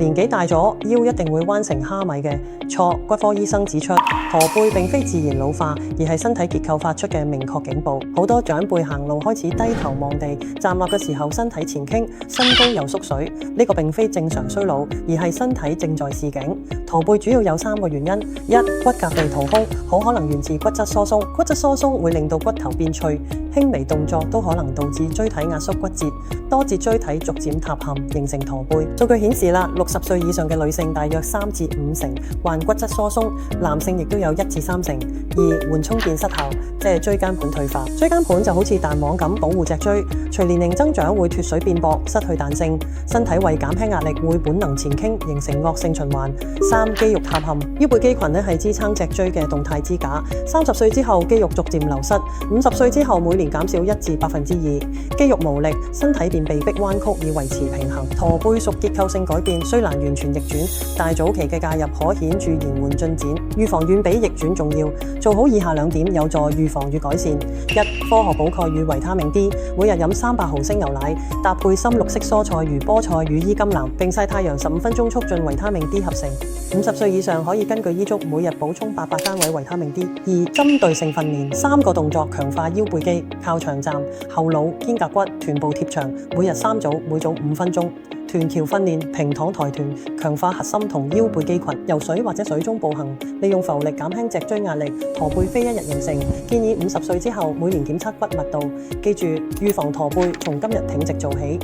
年紀大咗，腰一定會彎成蝦米嘅。錯，骨科醫生指出，駝背並非自然老化，而係身體結構發出嘅明確警報。好多長輩行路開始低頭望地，站立嘅時候身體前傾，身高又縮水，呢個並非正常衰老，而係身體正在示警。駝背主要有3個原因：一、骨骼被掏空，好可能源自骨質疏鬆，骨質疏鬆會令到骨頭變脆，輕微動作都可能導致椎體壓縮骨折，多節椎體逐漸塌陷，形成駝背。數據顯示啦，60歲以上嘅女性大約3至5成患骨質疏鬆，男性亦都有1至3成。二、緩衝墊失效，即係椎間盤退化。椎間盤就好似彈簧咁保護脊椎，隨年齡增長會脫水變薄，失去彈性，身體為減輕壓力會本能前傾，形成惡性循環。三、肌肉塌陷，腰背肌群係支撐脊椎嘅動態支架。30歲之後肌肉逐漸流失，50歲之後每年減少1至2%，肌肉無力，身體便被迫彎曲以維持平衡。駝背屬結構性改變，雖難完全逆轉，但早期嘅介入可顯著延緩進展。預防遠比逆轉重要，做好以下2點有助預防與改善。一、科學補鈣與維他命 D， 每日飲300毫升牛奶，搭配深綠色蔬菜如菠菜、羽衣甘藍，並曬太陽15分鐘，促進維他命 D 合成。50歲以上可以根據醫囑每日補充800單位維他命 D。二、針對性訓練，3個動作強化腰背肌，靠牆站、後腦、肩胛骨、臀部貼牆，每日3組，每組5分鐘。臀橋訓練，平躺抬臀，強化核心同腰背肌群。游水或者水中步行，利用浮力減輕脊椎壓力。駝背非一日形成，建議50歲之後每年檢測骨密度。記住，預防駝背從今日挺直做起。